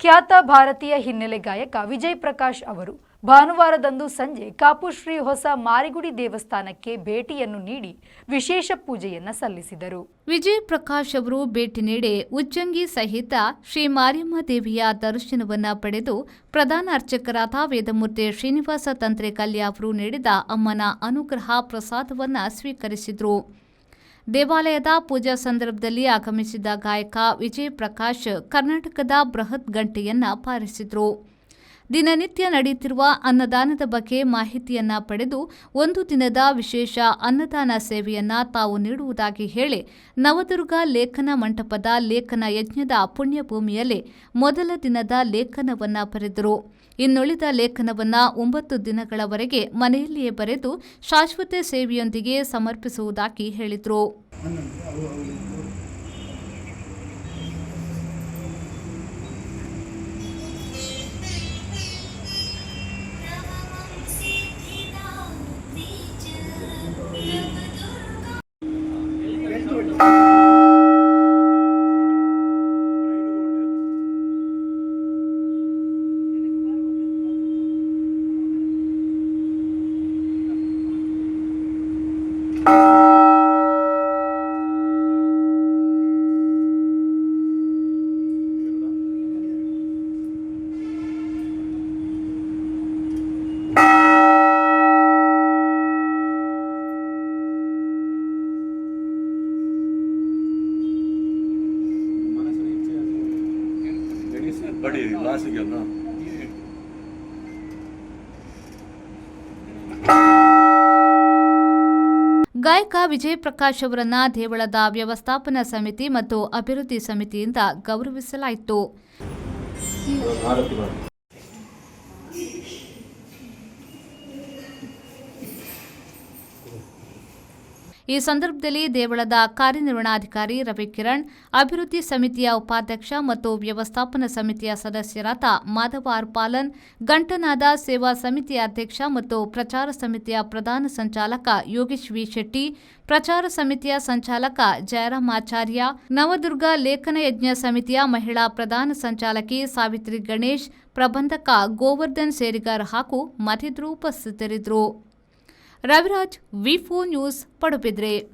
ಖ್ಯಾತ ಭಾರತೀಯ ಹಿನ್ನೆಲೆ ಗಾಯಕ ವಿಜಯ್ ಪ್ರಕಾಶ್ ಅವರು ಭಾನುವಾರದಂದು ಸಂಜೆ ಕಾಪುಶ್ರೀ ಹೊಸ ಮಾರಿಗುಡಿ ದೇವಸ್ಥಾನಕ್ಕೆ ಭೇಟಿಯನ್ನು ನೀಡಿ ವಿಶೇಷ ಪೂಜೆಯನ್ನು ಸಲ್ಲಿಸಿದರು. ವಿಜಯ್ ಪ್ರಕಾಶ್ ಅವರು ಭೇಟಿ ನೀಡಿ ಉಚ್ಚಂಗಿ ಸಹಿತ ಶ್ರೀ ಮಾರಿಯಮ್ಮ ದೇವಿಯ ದರ್ಶನವನ್ನ ಪಡೆದು ಪ್ರಧಾನ ಅರ್ಚಕರಾದ ವೇದಮೂರ್ತಿ ಶ್ರೀನಿವಾಸ ತಂತ್ರೆ ಕಲ್ಯ ಅವರು ನೀಡಿದ ಅಮ್ಮನ ಅನುಗ್ರಹ ಪ್ರಸಾದವನ್ನ ಸ್ವೀಕರಿಸಿದರು. ದೇವಾಲಯದ ಪೂಜಾ ಸಂದರ್ಭದಲ್ಲಿ ಆಗಮಿಸಿದ ಗಾಯಕ ವಿಜಯ್ ಪ್ರಕಾಶ್ ಕರ್ನಾಟಕದ ಬೃಹತ್ ಗಂಟೆಯನ್ನ ಬಾರಿಸಿದರು. ದಿನನಿತ್ಯ ನಡೆಯುತ್ತಿರುವ ಅನ್ನದಾನದ ಬಗ್ಗೆ ಮಾಹಿತಿಯನ್ನ ಪಡೆದು ಒಂದು ದಿನದ ವಿಶೇಷ ಅನ್ನದಾನ ಸೇವೆಯನ್ನ ತಾವು ನೀಡುವುದಾಗಿ ಹೇಳಿ ನವದುರ್ಗ ಲೇಖನ ಮಂಟಪದ ಲೇಖನ ಯಜ್ಞದ ಪುಣ್ಯಭೂಮಿಯಲ್ಲಿ ಮೊದಲ ದಿನದ ಲೇಖನವನ್ನ ಬರೆದರು. ಇನ್ನುಳಿದ ಲೇಖನವನ್ನ 9 ದಿನಗಳವರೆಗೆ ಮನೆಯಲ್ಲಿಯೇ ಬರೆದು ಶಾಶ್ವತ ಸೇವೆಯೊಂದಿಗೆ ಸಮರ್ಪಿಸುವುದಾಗಿ ಹೇಳಿದರು. ಬಡಿ ಲಾಸ್ಟಿಗೆ ಅಲ್ಲ ಗಾಯಕ ವಿಜಯ್ ಪ್ರಕಾಶ್ ಅವರನ್ನ ದೇವಳದ ವ್ಯವಸ್ಥಾಪನಾ ಸಮಿತಿ ಮತ್ತು ಅಭಿವೃದ್ಧಿ ಸಮಿತಿಯಿಂದ ಗೌರವಿಸಲಾಯಿತು. ಈ ಸಂದರ್ಭದಲ್ಲಿ ದೇವಳದ ಕಾರ್ಯನಿರ್ವಹಣಾಧಿಕಾರಿ ರವಿಕಿರಣ್, ಅಭಿವೃದ್ಧಿ ಸಮಿತಿಯ ಉಪಾಧ್ಯಕ್ಷ ಮತ್ತು ವ್ಯವಸ್ಥಾಪನಾ ಸಮಿತಿಯ ಸದಸ್ಯರಾದ ಮಾಧವ ಆರ್ ಪಾಲನ್, ಗಂಟನಾದ ಸೇವಾ ಸಮಿತಿಯ ಅಧ್ಯಕ್ಷ ಮತ್ತು ಪ್ರಚಾರ ಸಮಿತಿಯ ಪ್ರಧಾನ ಸಂಚಾಲಕ ಯೋಗೇಶ್ ವಿ ಶೆಟ್ಟಿ, ಪ್ರಚಾರ ಸಮಿತಿಯ ಸಂಚಾಲಕ ಜಯರಾಮಾಚಾರ್ಯ, ನವದುರ್ಗ ಲೇಖನ ಯಜ್ಞ ಸಮಿತಿಯ ಮಹಿಳಾ ಪ್ರಧಾನ ಸಂಚಾಲಕಿ ಸಾವಿತ್ರಿ ಗಣೇಶ್, ಪ್ರಬಂಧಕ ಗೋವರ್ಧನ್ ಸೇರಿಗಾರ್ ಹಾಗೂ ಮತ್ತಿತರರು ಉಪಸ್ಥಿತರಿದ್ದರು. ರವಿರಾಜ್, ವಿ4 ನ್ಯೂಸ್, ಪಡುಬಿದ್ರೆ.